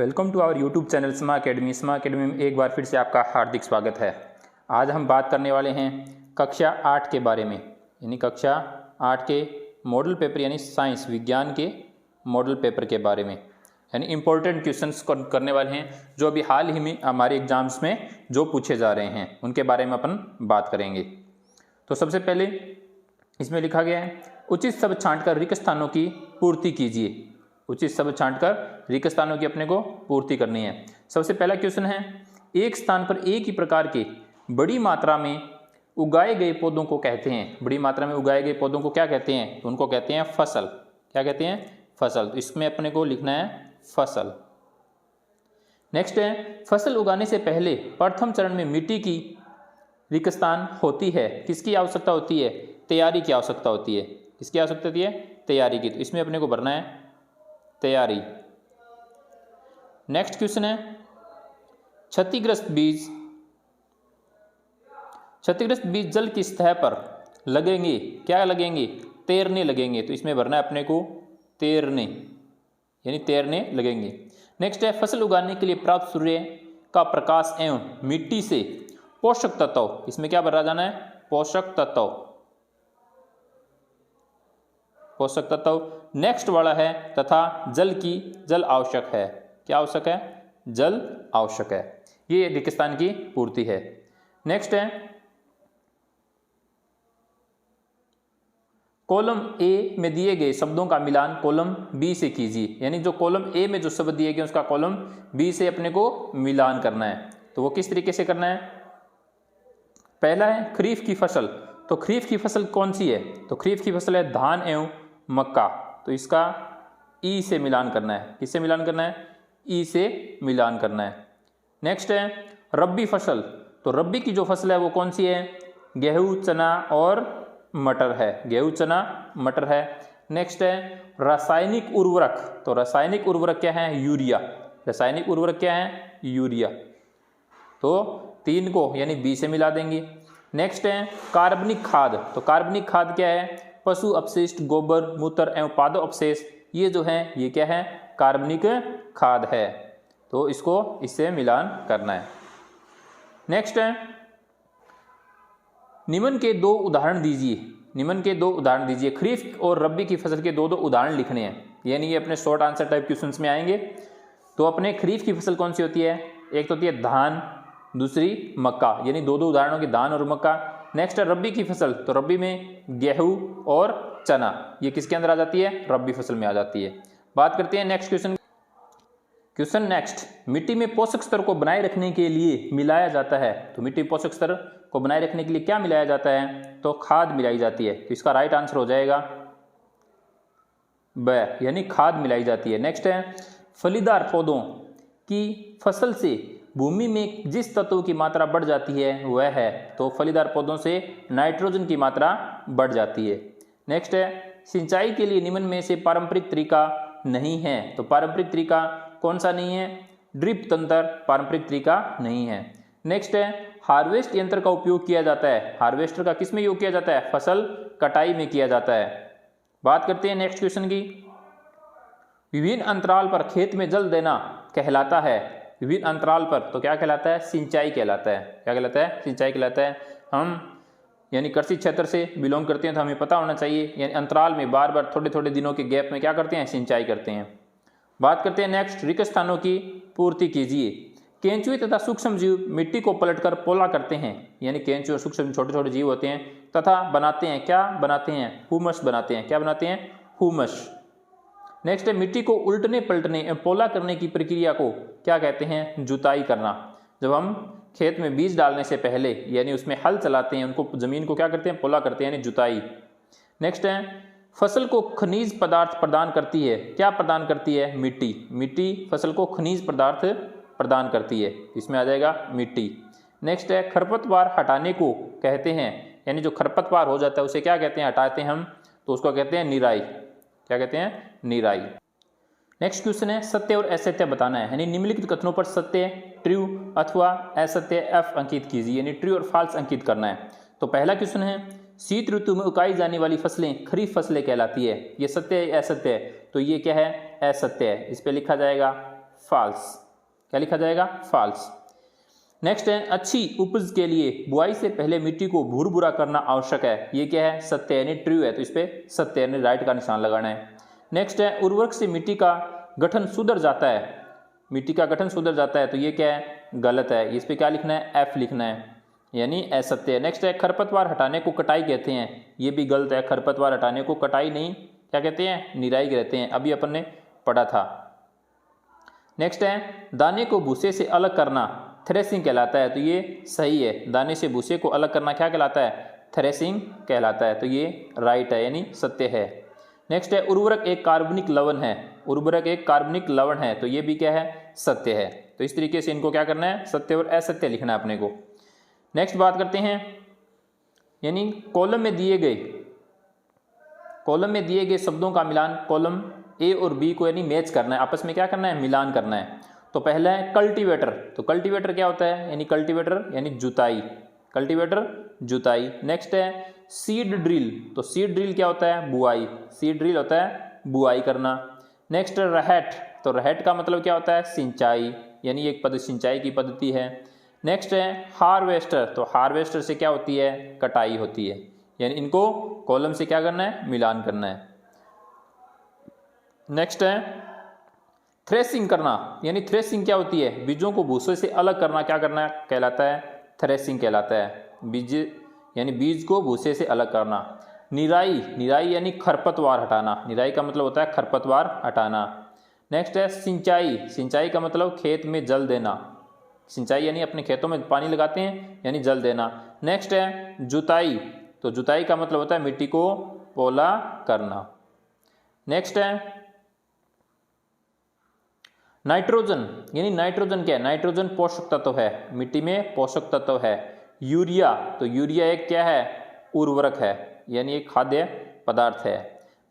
Welcome to our YouTube channel sma academy. Sma academy में एक बार फिर से आपका हार्दिक स्वागत है। आज हम बात करने वाले हैं कक्षा 8 के बारे में, यानी कक्षा 8 के मॉडल पेपर यानी साइंस विज्ञान के मॉडल पेपर के बारे में, यानी इम्पोर्टेंट क्वेश्चंस करने वाले हैं जो अभी हाल ही में हमारे एग्जाम्स में जो पूछे जा रहे हैं उनके बारे में अपन बात करेंगे। तो सबसे पहले इसमें लिखा गया है उचित शब्द छांटकर रिक्त स्थानों की पूर्ति कीजिए। उचित शब्द छांटकर रिक्त स्थानों की अपने को पूर्ति करनी है। सबसे पहला क्वेश्चन है, एक स्थान पर एक ही प्रकार के बड़ी मात्रा में उगाए गए पौधों को कहते हैं। बड़ी मात्रा में उगाए गए पौधों को क्या कहते हैं? तो उनको कहते हैं फसल। क्या कहते हैं? फसल। तो इसमें अपने को लिखना है फसल। नेक्स्ट है, फसल उगाने से पहले प्रथम चरण में मिट्टी की रिक्त स्थान होती है। किसकी आवश्यकता होती है? तैयारी की आवश्यकता होती है। किसकी आवश्यकता होती है? तैयारी की। तो इसमें अपने को भरना है तैयारी। नेक्स्ट क्वेश्चन है, क्षतिग्रस्त बीज जल की सतह पर लगेंगे। क्या लगेंगे? तैरने लगेंगे। तो इसमें भरना है अपने को तैरने, यानी तैरने लगेंगे। नेक्स्ट है, फसल उगाने के लिए प्राप्त सूर्य का प्रकाश एवं मिट्टी से पोषक तत्व। इसमें क्या भरा जाना है? पोषक तत्व। पोषक तत्व। नेक्स्ट वाला है तथा जल आवश्यक है। क्या आवश्यक है? जल आवश्यक है। ये रिक्त स्थान की पूर्ति है। नेक्स्ट है, कॉलम ए में दिए गए शब्दों का मिलान कॉलम बी से कीजिए। यानी जो कॉलम ए में जो शब्द दिए गए उसका कॉलम बी से अपने को मिलान करना है। तो वो किस तरीके से करना है? पहला है खरीफ की फसल। तो खरीफ की फसल कौन सी है? तो खरीफ की फसल है धान एवं मक्का। तो इसका ई से मिलान करना है। किससे मिलान करना है? ई से मिलान करना है। नेक्स्ट है रब्बी फसल। तो रब्बी की जो फसल है वो कौन सी है? गेहूं, चना और मटर है। गेहूं, चना, मटर है। नेक्स्ट है रासायनिक उर्वरक। तो रासायनिक उर्वरक क्या है? यूरिया। रासायनिक उर्वरक क्या है? यूरिया। तो तीन को यानी बी से मिला देंगे। नेक्स्ट है कार्बनिक खाद। तो कार्बनिक खाद क्या है? पशु अपशिष्ट, गोबर, मूत्र एवं पादप अवशेष, ये जो है ये क्या है? कार्बनिक खाद है। तो इसको इससे मिलान करना है। नेक्स्ट है निम्न के दो उदाहरण दीजिए। निम्न के दो उदाहरण दीजिए। खरीफ और रबी की फसल के दो उदाहरण लिखने हैं, यानी ये अपने शॉर्ट आंसर टाइप क्वेश्चंस में आएंगे। तो अपने खरीफ की फसल कौन सी होती है? एक तो होती है धान, दूसरी मक्का, यानी दो धारणों की धान और मक्का। नेक्स्ट है रब्बी की फसल। तो रब्बी में गेहूं और चना, ये किसके अंदर आ जाती है? रब्बी फसल में आ जाती है। बात करते हैं नेक्स्ट क्वेश्चन नेक्स्ट, मिट्टी में पोषक स्तर को बनाए रखने के लिए मिलाया जाता है। तो मिट्टी पोषक स्तर को बनाए रखने के लिए क्या मिलाया जाता है? तो खाद मिलाई जाती है। तो इसका राइट आंसर हो जाएगा ब, यानी खाद मिलाई जाती है। नेक्स्ट है फलीदार पौधों की फसल से भूमि में जिस तत्व की मात्रा बढ़ जाती है वह है। तो फलीदार पौधों से नाइट्रोजन की मात्रा बढ़ जाती है। नेक्स्ट है सिंचाई के लिए निम्न में से पारंपरिक तरीका नहीं है। तो पारंपरिक तरीका कौन सा नहीं है? ड्रिप तंत्र पारंपरिक तरीका नहीं है। नेक्स्ट है हार्वेस्ट यंत्र का उपयोग किया जाता है। हार्वेस्टर का किस में उपयोग किया जाता है? फसल कटाई में किया जाता है। बात करते हैं नेक्स्ट क्वेश्चन की, विभिन्न अंतराल पर खेत में जल देना कहलाता है। विभिन्न अंतराल पर तो क्या कहलाता है? सिंचाई कहलाता है। क्या कहलाता है? सिंचाई कहलाता है। हम यानी कृषि क्षेत्र से बिलोंग करते हैं तो हमें पता होना चाहिए, यानी अंतराल में बार बार थोड़े थोड़े दिनों के गैप में क्या करते हैं? सिंचाई करते हैं। बात करते हैं नेक्स्ट, रिक्त स्थानों की पूर्ति कीजिए। केंचुए तथा सूक्ष्म जीव मिट्टी को पलटकर पोला करते हैं, यानी केंचुए और सूक्ष्म छोटे छोटे जीव होते हैं तथा बनाते हैं। क्या बनाते हैं? ह्यूमस बनाते हैं। क्या बनाते हैं? ह्यूमस। नेक्स्ट है मिट्टी को उल्टने पलटने पोला करने की प्रक्रिया को क्या कहते हैं? जुताई करना। जब हम खेत में बीज डालने से पहले यानी उसमें हल चलाते हैं, उनको जमीन को क्या करते हैं? पोला करते हैं, यानी जुताई। नेक्स्ट है फसल को खनिज पदार्थ प्रदान करती है। क्या प्रदान करती है? मिट्टी। मिट्टी फसल को खनिज पदार्थ प्रदान करती है। इसमें आ जाएगा मिट्टी। नेक्स्ट है खरपतवार हटाने को कहते हैं, यानी जो खरपतवार हो जाता है उसे क्या कहते हैं? हटाते हैं हम, तो उसको कहते हैं निराई। क्या कहते हैं? निराई। नेक्स्ट क्वेश्चन है सत्य और असत्य बताना है, यानी निम्नलिखित कथनों पर सत्य ट्रू अथवा असत्य एफ अंकित कीजिए, यानी ट्रू और फॉल्स अंकित करना है। तो पहला क्वेश्चन है शीत ऋतु में उगाई जाने वाली फसलें खरीफ फसलें कहलाती है। ये सत्य है असत्य है? तो ये क्या है? असत्य है। इस पे लिखा जाएगा फॉल्स। क्या लिखा जाएगा? फॉल्स। नेक्स्ट है अच्छी उपज के लिए बुआई से पहले मिट्टी को भूरभूरा करना आवश्यक है। ये क्या है? सत्य यानी ट्रू है, तो इस पे सत्य यानी राइट का निशान लगाना है। नेक्स्ट है उर्वरक से मिट्टी का गठन सुधर जाता है। मिट्टी का गठन सुधर जाता है, तो ये क्या है? गलत है। इस पे क्या लिखना है? एफ लिखना है, यानी असत्य है। नेक्स्ट है खरपतवार हटाने को कटाई कहते हैं। ये भी गलत है। खरपतवार हटाने को कटाई नहीं, क्या कहते हैं? निराई कहते हैं। अभी अपन ने पढ़ा था। नेक्स्ट है दाने को भूसे से अलग करना थ्रेसिंग कहलाता है, तो ये सही है। दाने से भूसे को अलग करना क्या कहलाता है? थ्रेसिंग कहलाता है, तो ये राइट है, यानी सत्य है। नेक्स्ट है उर्वरक एक कार्बनिक लवण है। उर्वरक एक कार्बनिक लवण है, तो ये भी क्या है? सत्य है। तो इस तरीके से इनको क्या करना है? सत्य और असत्य लिखना है अपने को। नेक्स्ट बात करते हैं, यानी कॉलम में दिए गए शब्दों का मिलान कॉलम ए और बी को यानी मैच करना है, आपस में क्या करना है? मिलान करना है। तो पहला है कल्टीवेटर। तो कल्टीवेटर क्या होता है? यानी कल्टीवेटर यानी जुताई। कल्टीवेटर जुताई। नेक्स्ट है सीड ड्रिल। तो सीड ड्रिल क्या होता है? बुआई। सीड ड्रिल होता है बुआई करना। नेक्स्ट है रहट। तो रहट का मतलब क्या होता है? सिंचाई, यानी एक सिंचाई की पद्धति है। नेक्स्ट है हार्वेस्टर। तो हार्वेस्टर से क्या होती है? कटाई होती है। यानी इनको कॉलम से क्या करना है? मिलान करना है। नेक्स्ट है थ्रेसिंग करना, यानी थ्रेसिंग क्या होती है? बीजों को भूसे से अलग करना क्या करना कहलाता है? थ्रेसिंग कहलाता है। बीज यानी बीज को भूसे से अलग करना। निराई। निराई यानी खरपतवार हटाना। निराई का मतलब होता है खरपतवार हटाना। नेक्स्ट है सिंचाई। सिंचाई का मतलब खेत में जल देना। सिंचाई यानी अपने खेतों में पानी लगाते हैं, यानी जल देना। नेक्स्ट है जुताई। तो जुताई का मतलब होता है मिट्टी को पोला करना। नेक्स्ट है नाइट्रोजन, यानी नाइट्रोजन क्या है? नाइट्रोजन पोषक तत्व है, मिट्टी में पोषक तत्व है। यूरिया। तो यूरिया एक क्या है? उर्वरक है, यानी एक खाद्य पदार्थ है।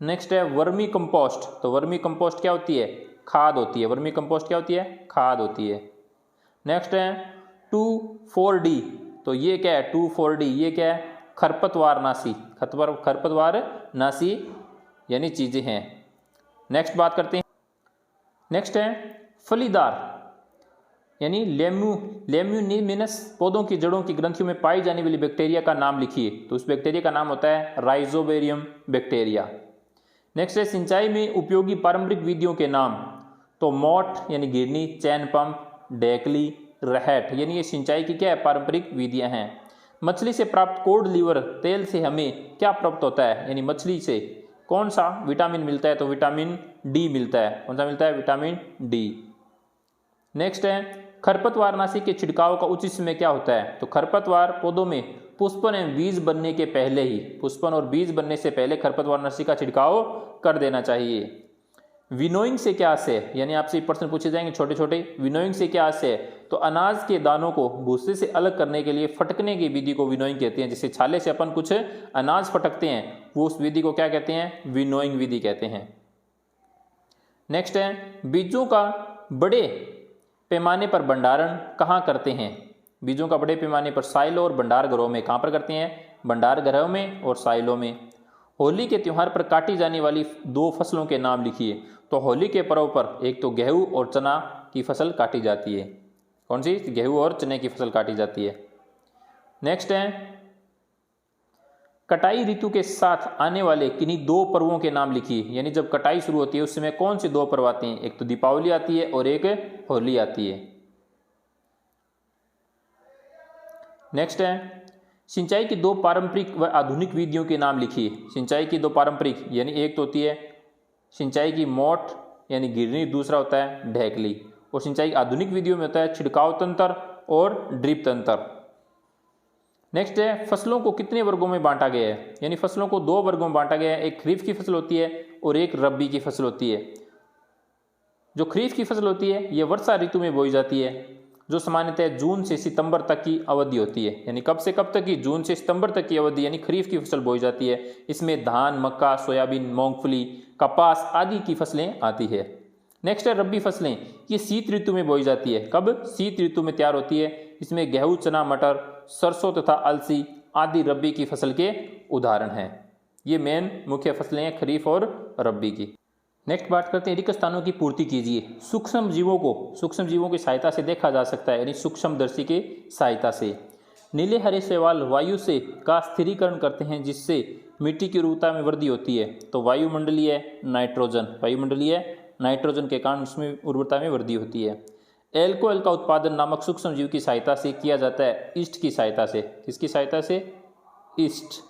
नेक्स्ट है वर्मी कंपोस्ट। तो वर्मी कंपोस्ट क्या होती है? खाद होती है। वर्मी कंपोस्ट क्या होती है? खाद होती है। नेक्स्ट है 2,4-D। तो ये क्या है? 2,4-D ये क्या है? खरपतवार नाशी। खरपतवार नाशी यानी चीजें हैं। नेक्स्ट बात करते हैं, नेक्स्ट है फलीदार, यानी लेम्यूनिमिनस पौधों की जड़ों की ग्रंथियों में पाई जाने वाली बैक्टीरिया का नाम लिखिए। तो उस बैक्टीरिया का नाम होता है राइजोबेरियम बैक्टीरिया। नेक्स्ट है सिंचाई में उपयोगी पारंपरिक विधियों के नाम। तो मोट यानी गिरनी, चैन पंप, डेकली, रहट, यानी ये सिंचाई की क्या है? पारंपरिक विधियां हैं। मछली से प्राप्त कोड लीवर तेल से हमें क्या प्राप्त होता है? यानी मछली से कौन सा विटामिन मिलता है? तो विटामिन डी मिलता है। कौन सा मिलता है? Vitamin D. नेक्स्ट है खरपतवारनाशी के छिड़काव का उचित समय क्या होता है? तो खरपतवार पौधों में पुष्पन एवं बीज बनने के पहले ही, पुष्पन और बीज बनने से पहले खरपतवारनाशी का छिड़काव कर देना चाहिए। विनोइंग से क्या आशय है? यानी आपसे प्रश्न पूछे जाएंगे छोटे छोटे। विनोइंग से क्या आशय है? तो अनाज के दानों को भूसे से अलग करने के लिए फटकने की विधि को विनोइंग कहते हैं। जैसे छाले से अपन कुछ अनाज फटकते हैं, वो उस विधि को क्या कहते हैं? विनोइंग विधि कहते हैं। नेक्स्ट है बीजों का बड़े पैमाने पर भंडारण कहाँ करते हैं? बीजों का बड़े पैमाने पर साइलों और भंडार घरों में। कहाँ पर करते हैं? भंडार घरों में और साइलों में। होली के त्यौहार पर काटी जाने वाली 2 फसलों के नाम लिखिए। तो होली के पर्व पर एक तो गेहूं और चना की फसल काटी जाती है। कौन सी? गेहूं और चने की फसल काटी जाती है। नेक्स्ट है कटाई ऋतु के साथ आने वाले किन्हीं 2 पर्वों के नाम लिखिए। यानी जब कटाई शुरू होती है उस समय कौन से 2 पर्व आते हैं? एक तो दीपावली आती है और एक होली आती है। नेक्स्ट है सिंचाई की 2 पारंपरिक व आधुनिक विधियों के नाम लिखिए। सिंचाई की 2 पारंपरिक, यानी एक तो होती है सिंचाई की मोट यानी गिरनी, दूसरा होता है ढेकली। और सिंचाई आधुनिक विधियों में होता है छिड़काव तंत्र और ड्रिप तंत्र। नेक्स्ट है फसलों को कितने वर्गों में बांटा गया है? यानी फसलों को 2 वर्गों में बांटा गया है। एक खरीफ की फसल होती है और एक रबी की फसल होती है। जो खरीफ की फसल होती है यह वर्षा ऋतु में बोई जाती है, जो सामान्यतः जून से सितंबर तक की अवधि होती है। यानी कब से कब तक की? जून से सितंबर तक की अवधि, यानी खरीफ की फसल बोई जाती है। इसमें धान, मक्का, सोयाबीन, मूंगफली, कपास आदि की फसलें आती है। नेक्स्ट है रबी फसलें। ये शीत ऋतु में बोई जाती है। कब? शीत ऋतु में तैयार होती है। इसमें गेहूं, चना, मटर, सरसों तथा अलसी आदि रबी की फसल के उदाहरण हैं। ये मेन मुख्य फसलें हैं खरीफ और रबी की। नेक्स्ट बात करते हैं रिक्त स्थानों की पूर्ति कीजिए। सूक्ष्म जीवों की सहायता से देखा जा सकता है, यानी सूक्ष्मदर्शी की सहायता से। नीले हरे शैवाल वायु से का स्थिरीकरण करते हैं, जिससे मिट्टी की उर्वरता में वृद्धि होती है। तो वायुमंडलीय नाइट्रोजन के कारण उसमें उर्वरता में वृद्धि होती है। एल्कोहल का उत्पादन नामक सूक्ष्म जीव की सहायता से किया जाता है, ईस्ट की सहायता से। किसकी सहायता से? ईस्ट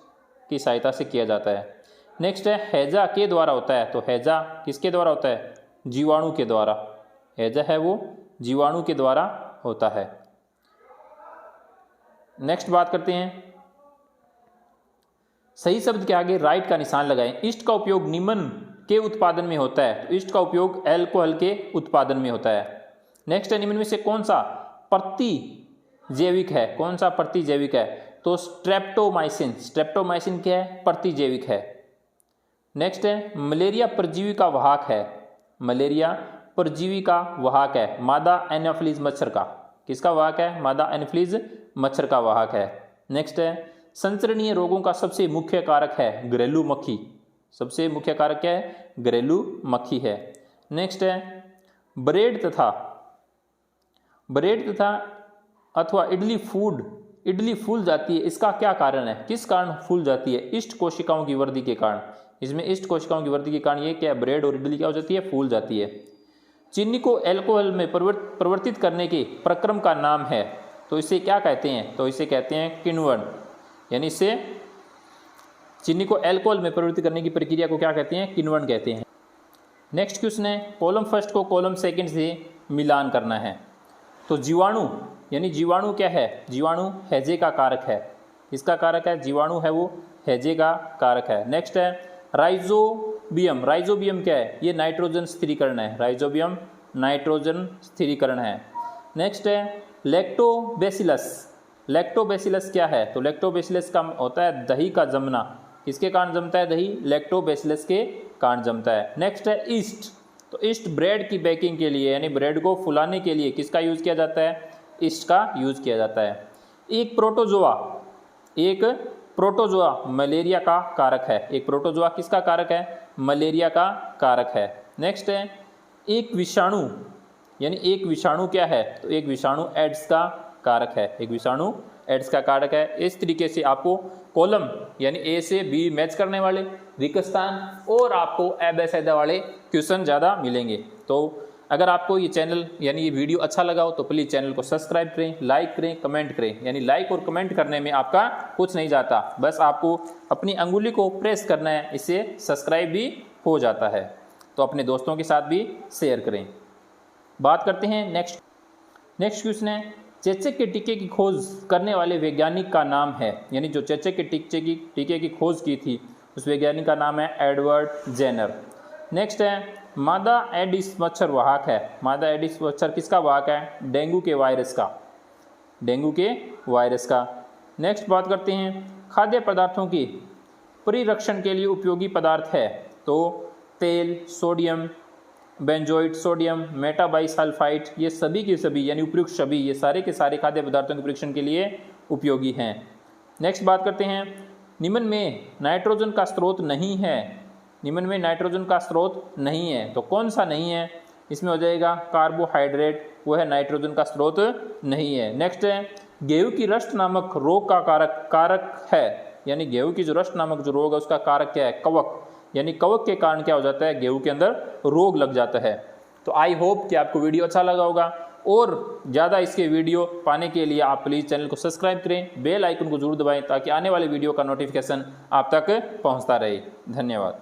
की सहायता से किया जाता है। नेक्स्ट है हैजा के द्वारा होता है। तो हैजा किसके द्वारा होता है? जीवाणु के द्वारा। हैजा है वो जीवाणु के द्वारा होता है। नेक्स्ट बात करते हैं, सही शब्द के आगे राइट का निशान लगाएं। ईस्ट का उपयोग निमन के उत्पादन में होता है। तो ईस्ट का उपयोग एल्कोहल के उत्पादन में होता है। नेक्स्ट है निम्न में से कौन सा प्रतिजैविक है? तो स्ट्रेप्टोमाइसिन क्या है? प्रतिजैविक है। नेक्स्ट है मलेरिया परजीवी का वाहक है। मादा एनाफिलीज मच्छर का। किसका वाहक है? मादा एनाफिलीज मच्छर का वाहक है। नेक्स्ट है संचरणीय रोगों का सबसे मुख्य कारक है घरेलू मक्खी। सबसे मुख्य कारक क्या है? घरेलू मक्खी है। नेक्स्ट है ब्रेड तथा अथवा इडली फूल जाती है, इसका क्या कारण है? किस कारण फूल जाती है? ईस्ट कोशिकाओं की वृद्धि के कारण। इसमें ईस्ट कोशिकाओं की वृद्धि के कारण ये क्या? ब्रेड और इडली क्या हो जाती है? फूल जाती है। चीनी को अल्कोहल में परिवर्तित करने के प्रक्रम का नाम है, तो इसे क्या कहते हैं? तो इसे कहते हैं किण्वन। यानी इसे चीनी को अल्कोहल में परिवर्तित करने की प्रक्रिया को क्या कहते हैं? किण्वन कहते हैं। नेक्स्ट क्वेश्चन है कॉलम फर्स्ट को कॉलम सेकंड से मिलान करना है। तो जीवाणु क्या है? जीवाणु हैजे का कारक है। किसका कारक है? जीवाणु है वो हैजे का कारक है। नेक्स्ट है राइजोबियम क्या है? ये नाइट्रोजन स्थिरीकरण है। राइजोबियम नाइट्रोजन स्थिरीकरण है। नेक्स्ट है लैक्टोबैसिलस क्या है? तो लैक्टोबैसिलस का होता है दही का जमना। किसके कारण जमता है दही? लैक्टोबैसिलस के कारण जमता है। नेक्स्ट है ईस्ट। तो ईस्ट ब्रेड की बेकिंग के लिए, यानी ब्रेड को फुलाने के लिए किसका यूज किया जाता है? ईस्ट का यूज किया जाता है। एक प्रोटोजोआ मलेरिया का कारक है। एक प्रोटोजोआ किसका कारक है? मलेरिया का कारक है। नेक्स्ट है एक विषाणु क्या है? तो एक विषाणु एड्स का कारक है। एक विषाणु एड्स का कारक है। इस तरीके से आपको कॉलम यानी ए से बी मैच करने वाले रिक्त स्थान और आपको अबेसैदा वाले क्वेश्चन ज़्यादा मिलेंगे। तो अगर आपको ये चैनल यानी ये वीडियो अच्छा लगा हो तो प्लीज़ चैनल को सब्सक्राइब करें, लाइक करें, कमेंट करें। यानी लाइक और कमेंट करने में आपका कुछ नहीं जाता, बस आपको अपनी अंगुली को प्रेस करना है, इससे सब्सक्राइब भी हो जाता है। तो अपने दोस्तों के साथ भी शेयर करें। बात करते हैं नेक्स्ट क्वेश्चन है चेचक के टीके की खोज करने वाले वैज्ञानिक का नाम है। यानी जो चेचक के टीके की खोज की थी उस वैज्ञानिक का नाम है एडवर्ड जेनर। नेक्स्ट है मादा एडिस मच्छर वाहक है। मादा एडिस मच्छर किसका वाहक है? डेंगू के वायरस का। नेक्स्ट बात करते हैं खाद्य पदार्थों की परिरक्षण के लिए उपयोगी पदार्थ है। तो तेल, सोडियम बेंजोइट, सोडियम मेटाबाइसल्फाइड, ये सभी के सभी यानी उपयुक्त सभी ये सारे के सारे खाद्य पदार्थों के परीक्षण के लिए उपयोगी हैं। नेक्स्ट बात करते हैं निम्न में नाइट्रोजन का स्रोत नहीं है। तो कौन सा नहीं है? इसमें हो जाएगा कार्बोहाइड्रेट, वो है नाइट्रोजन का स्रोत नहीं है। नेक्स्ट है गेहूं की रस्ट नामक रोग का कारक है। यानी गेहूं की जो रस्ट नामक जो रोग है उसका कारक क्या है? कवक। यानी कवक के कारण क्या हो जाता है? गेहूं के अंदर रोग लग जाता है। तो आई होप कि आपको वीडियो अच्छा लगा होगा और ज़्यादा इसके वीडियो पाने के लिए आप प्लीज़ चैनल को सब्सक्राइब करें, बेल आइकन को जरूर दबाएं ताकि आने वाले वीडियो का नोटिफिकेशन आप तक पहुंचता रहे। धन्यवाद।